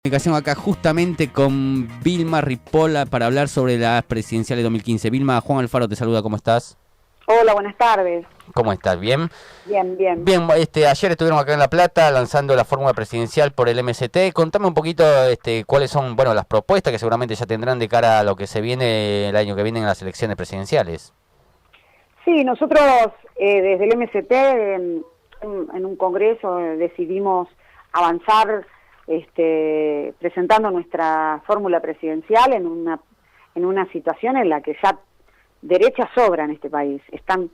Comunicación acá justamente con Vilma Ripolla para hablar sobre las presidenciales 2015. Vilma, Juan Alfaro te saluda, ¿cómo estás? Hola, buenas tardes. ¿Cómo estás? ¿Bien? Bien, bien. Bien, ayer estuvieron acá en La Plata lanzando la fórmula presidencial por el MST. Contame un poquito cuáles son, las propuestas que seguramente ya tendrán de cara a lo que se viene el año que viene en las elecciones presidenciales. Sí, nosotros desde el MST en un congreso decidimos avanzar presentando nuestra fórmula presidencial en una situación en la que ya derecha sobra en este país, están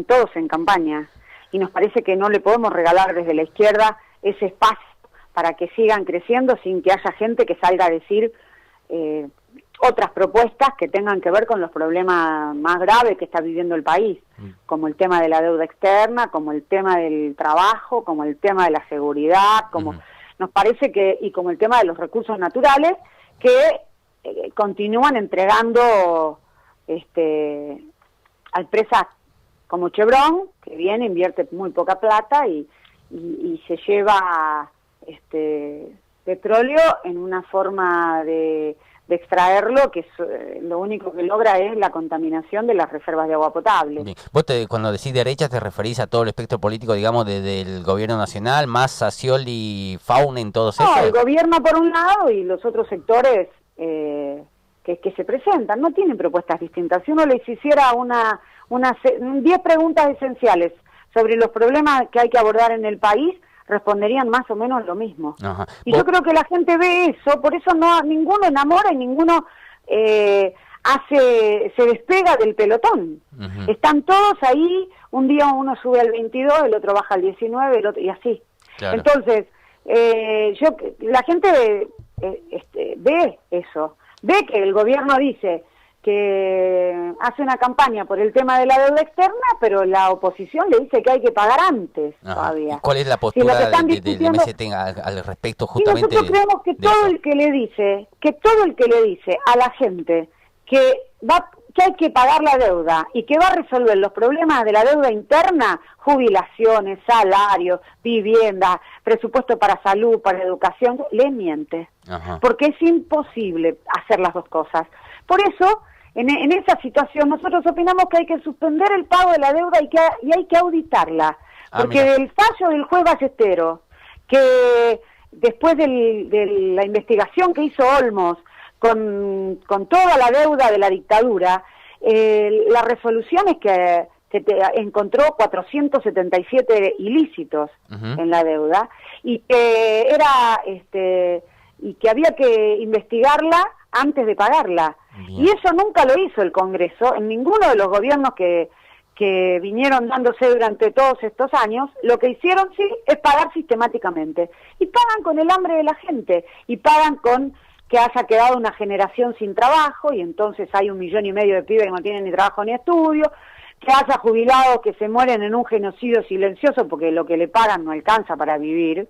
todos en campaña, y nos parece que no le podemos regalar desde la izquierda ese espacio para que sigan creciendo sin que haya gente que salga a decir otras propuestas que tengan que ver con los problemas más graves que está viviendo el país, como el tema de la deuda externa, como el tema del trabajo, como el tema de la seguridad, como nos parece que, y como el tema de los recursos naturales, que continúan entregando a empresas como Chevron, que viene, invierte muy poca plata y se lleva petróleo en una forma de extraerlo, que lo único que logra es la contaminación de las reservas de agua potable. Bien. Vos cuando decís derecha te referís a todo el espectro político, digamos, desde el gobierno nacional, Massa, Scioli, Faunen, todos esos. No, el gobierno por un lado y los otros sectores que se presentan no tienen propuestas distintas. Si uno les hiciera 10 preguntas esenciales sobre los problemas que hay que abordar en el país, responderían más o menos lo mismo. Ajá. Y yo creo que la gente ve eso, por eso ninguno enamora y ninguno se despega del pelotón. Están todos ahí, un día uno sube al 22, el otro baja al 19, el otro, y así. Claro. Entonces, la gente ve eso, ve que el gobierno dice que hace una campaña por el tema de la deuda externa, pero la oposición le dice que hay que pagar antes. Todavía. ¿Y cuál es la postura del MST al respecto justamente? Y nosotros creemos que todo el que le dice a la gente que hay que pagar la deuda y que va a resolver los problemas de la deuda interna, jubilaciones, salarios, vivienda, presupuesto para salud, para educación, le miente. Porque es imposible hacer las dos cosas. Por eso, en esa situación, nosotros opinamos que hay que suspender el pago de la deuda y hay que auditarla. Porque del fallo del juez Ballesteros, que después de la investigación que hizo Olmos con toda la deuda de la dictadura, la resolución es que encontró 477 ilícitos en la deuda y que y que había que investigarla antes de pagarla. Bien. Y eso nunca lo hizo el Congreso, en ninguno de los gobiernos que vinieron dándose durante todos estos años. Lo que hicieron sí es pagar sistemáticamente, y pagan con el hambre de la gente, y pagan con que haya quedado una generación sin trabajo, y entonces hay 1,5 millones de pibes que no tienen ni trabajo ni estudio, que haya jubilados que se mueren en un genocidio silencioso porque lo que le pagan no alcanza para vivir,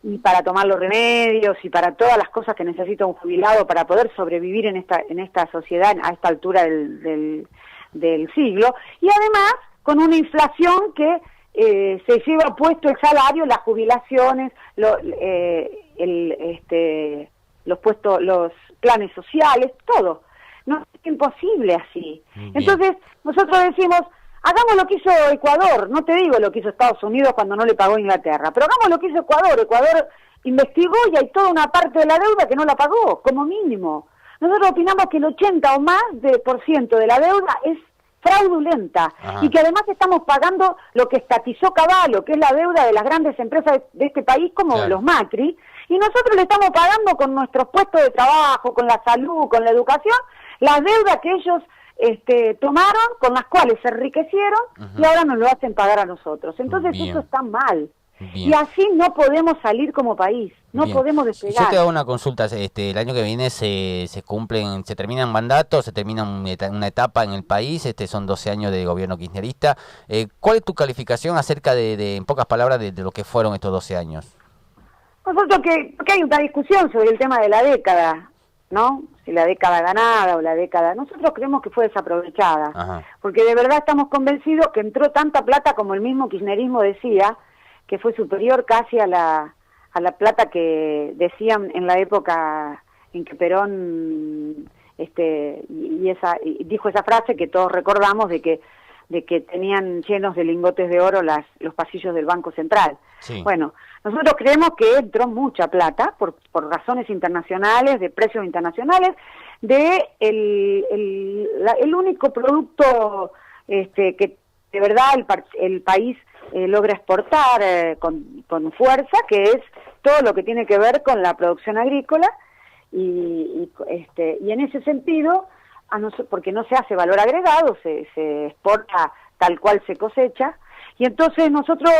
y para tomar los remedios, y para todas las cosas que necesita un jubilado para poder sobrevivir en esta sociedad a esta altura del siglo, y además con una inflación que se lleva puesto el salario, las jubilaciones, los planes sociales, todo. No, es imposible así. Bien. Entonces, nosotros decimos, hagamos lo que hizo Ecuador, no te digo lo que hizo Estados Unidos cuando no le pagó Inglaterra, pero hagamos lo que hizo Ecuador. Ecuador investigó y hay toda una parte de la deuda que no la pagó, como mínimo. Nosotros opinamos que el 80 o más por ciento de la deuda es fraudulenta. Y que además estamos pagando lo que estatizó Cavallo, que es la deuda de las grandes empresas de este país, como los Macri, y nosotros le estamos pagando con nuestros puestos de trabajo, con la salud, con la educación, las deudas que ellos tomaron, con las cuales se enriquecieron, y ahora nos lo hacen pagar a nosotros. Entonces eso está mal. Bien. Y así no podemos salir como país, no podemos despegar. Yo te hago una consulta, el año que viene se terminan mandatos, se termina una etapa en el país, son 12 años de gobierno kirchnerista. ¿Cuál es tu calificación acerca en pocas palabras, de lo que fueron estos 12 años? Nosotros que hay una discusión sobre el tema de la década, ¿no? Si la década ganada o la década... Nosotros creemos que fue desaprovechada, porque de verdad estamos convencidos que entró tanta plata como el mismo kirchnerismo decía, que fue superior casi a a la plata que decían en la época en que Perón y dijo esa frase que todos recordamos de que tenían llenos de lingotes de oro los pasillos del Banco Central. Sí. Bueno, nosotros creemos que entró mucha plata por razones internacionales, de precios internacionales, de el único producto que de verdad el país logra exportar con fuerza, que es todo lo que tiene que ver con la producción agrícola, y en ese sentido, porque no se hace valor agregado, se exporta tal cual se cosecha, y entonces nosotros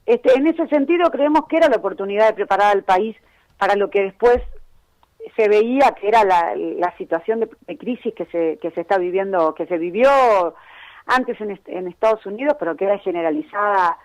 en ese sentido creemos que era la oportunidad de preparar al país para lo que después se veía que era la situación de crisis que se está viviendo, que se vivió antes en Estados Unidos, pero que era generalizada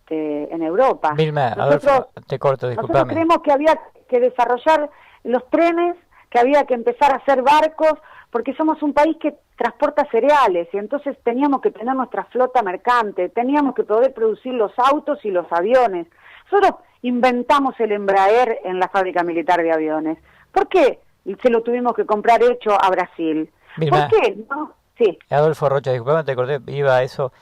en Europa. Vilma, Adolfo, te corto, discúlpame. Nosotros creemos que había que desarrollar los trenes, que había que empezar a hacer barcos, porque somos un país que transporta cereales, y entonces teníamos que tener nuestra flota mercante, teníamos que poder producir los autos y los aviones. Nosotros inventamos el Embraer en la fábrica militar de aviones. ¿Por qué se lo tuvimos que comprar hecho a Brasil? Vilma, ¿por qué? ¿No? Sí. Adolfo Rocha, disculpame, te corté, iba a eso.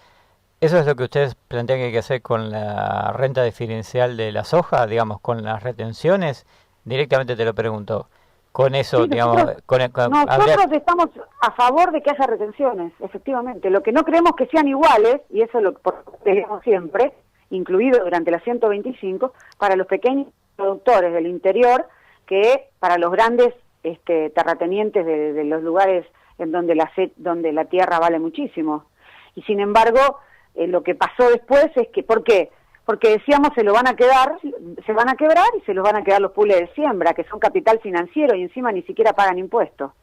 ¿Eso es lo que ustedes plantean que hay que hacer con la renta diferencial de la soja, digamos, con las retenciones? Directamente te lo pregunto. Con eso, Sí, digamos... nosotros estamos a favor de que haya retenciones, efectivamente. Lo que no creemos que sean iguales, y eso es lo que decimos siempre, incluido durante la 125, para los pequeños productores del interior, que para los grandes terratenientes de los lugares en donde la tierra vale muchísimo. Y sin embargo, lo que pasó después es que, ¿por qué? Porque decíamos se van a quebrar y se los van a quedar los pools de siembra, que son capital financiero y encima ni siquiera pagan impuestos.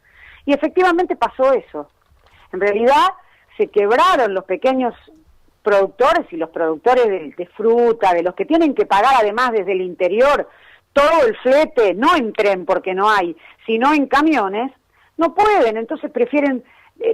Y efectivamente pasó eso. En realidad se quebraron los pequeños productores y los productores de fruta, de los que tienen que pagar además desde el interior todo el flete, no en tren porque no hay, sino en camiones, no pueden, entonces prefieren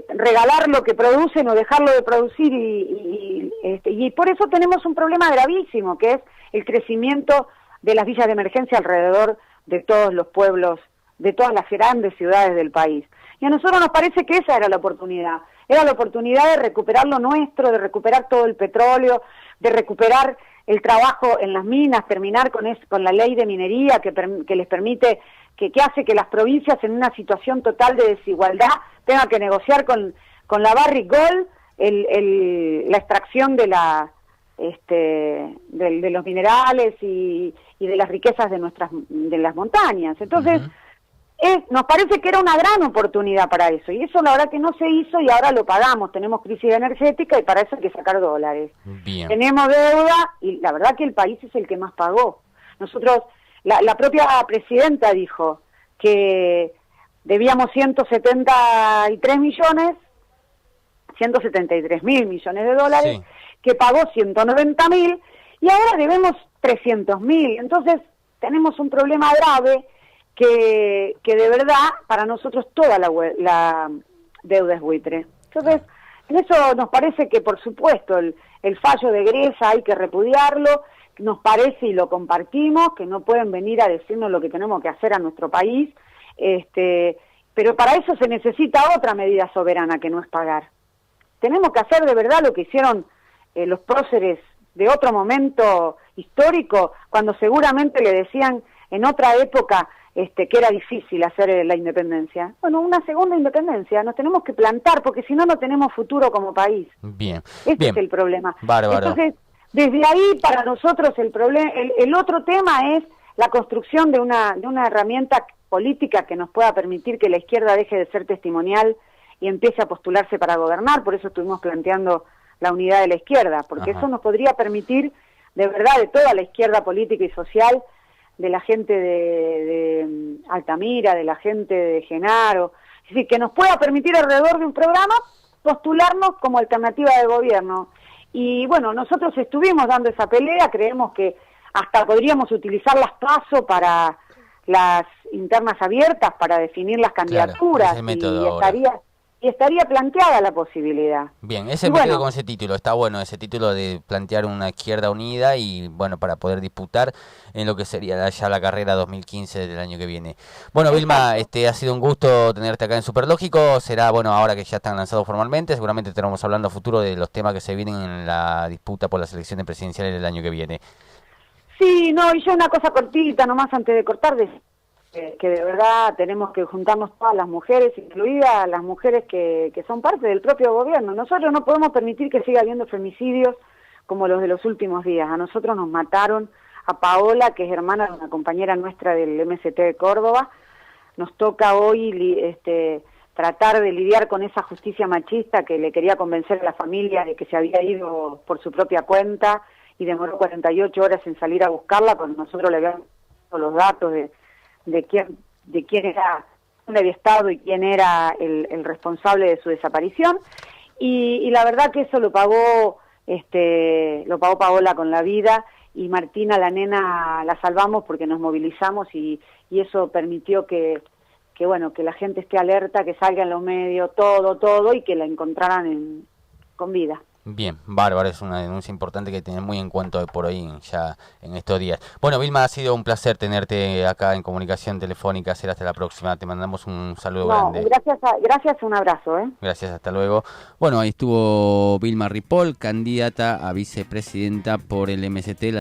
regalar lo que producen o dejarlo de producir y por eso tenemos un problema gravísimo, que es el crecimiento de las villas de emergencia alrededor de todos los pueblos, de todas las grandes ciudades del país. Y a nosotros nos parece que esa era la oportunidad de recuperar lo nuestro, de recuperar todo el petróleo, de recuperar el trabajo en las minas, terminar con la ley de minería que les permite, que hace que las provincias en una situación total de desigualdad tengan que negociar con la Barrick Gold la extracción de los minerales y de las riquezas de las montañas. Entonces, nos parece que era una gran oportunidad para eso, y eso la verdad que no se hizo y ahora lo pagamos. Tenemos crisis energética y para eso hay que sacar dólares. Bien. Tenemos deuda y la verdad que el país es el que más pagó. Nosotros, la propia presidenta dijo que debíamos 173 mil millones de dólares, sí, que pagó 190.000 y ahora debemos 300.000. Entonces tenemos un problema grave que de verdad para nosotros toda la deuda es buitre. Entonces, en eso nos parece que por supuesto el fallo de Gresa hay que repudiarlo, nos parece y lo compartimos, que no pueden venir a decirnos lo que tenemos que hacer a nuestro país, pero para eso se necesita otra medida soberana que no es pagar. Tenemos que hacer de verdad lo que hicieron los próceres de otro momento histórico, cuando seguramente le decían en otra época que era difícil hacer la independencia. Bueno, una segunda independencia, nos tenemos que plantar, porque si no, no tenemos futuro como país. Bien. Ese es el problema. Bárbaro. Entonces, desde ahí, para nosotros, el otro tema es la construcción de una herramienta política que nos pueda permitir que la izquierda deje de ser testimonial y empiece a postularse para gobernar. Por eso estuvimos planteando la unidad de la izquierda, porque eso nos podría permitir, de verdad, de toda la izquierda política y social, de la gente de Altamira, de la gente de Genaro, es decir, que nos pueda permitir alrededor de un programa postularnos como alternativa de gobierno. Y bueno, nosotros estuvimos dando esa pelea, creemos que hasta podríamos utilizar las PASO para las internas abiertas, para definir las candidaturas, claro, es el método y estaría, y estaría planteada la posibilidad. Bien, ese Y me quedo bueno, con ese título, está bueno ese título de plantear una izquierda unida y bueno, para poder disputar en lo que sería ya la carrera 2015 del año que viene. Bueno, Vilma, exacto. ha sido un gusto tenerte acá en Superlógico, será bueno ahora que ya están lanzados formalmente, seguramente estaremos hablando a futuro de los temas que se vienen en la disputa por las elecciones presidenciales del año que viene. Sí, no, y yo una cosa cortita nomás antes de cortar, que de verdad tenemos que juntarnos todas las mujeres, incluidas las mujeres que son parte del propio gobierno. Nosotros no podemos permitir que siga habiendo femicidios como los de los últimos días. A nosotros nos mataron a Paola, que es hermana de una compañera nuestra del MST de Córdoba. Nos toca hoy tratar de lidiar con esa justicia machista que le quería convencer a la familia de que se había ido por su propia cuenta y demoró 48 horas en salir a buscarla, cuando nosotros le habíamos dado los datos de quién era, dónde había estado y quién era el responsable de su desaparición. Y la verdad que eso lo pagó Paola con la vida, y Martina, la nena, la salvamos porque nos movilizamos y eso permitió que la gente esté alerta, que salga en los medios, todo, y que la encontraran con vida. Bien, bárbaro, es una denuncia importante que tener muy en cuenta hoy por hoy, ya en estos días. Bueno, Vilma, ha sido un placer tenerte acá en comunicación telefónica. Será hasta la próxima. Te mandamos un saludo grande. Gracias, un abrazo. Gracias, hasta luego. Bueno, ahí estuvo Vilma Ripoll, candidata a vicepresidenta por el MST.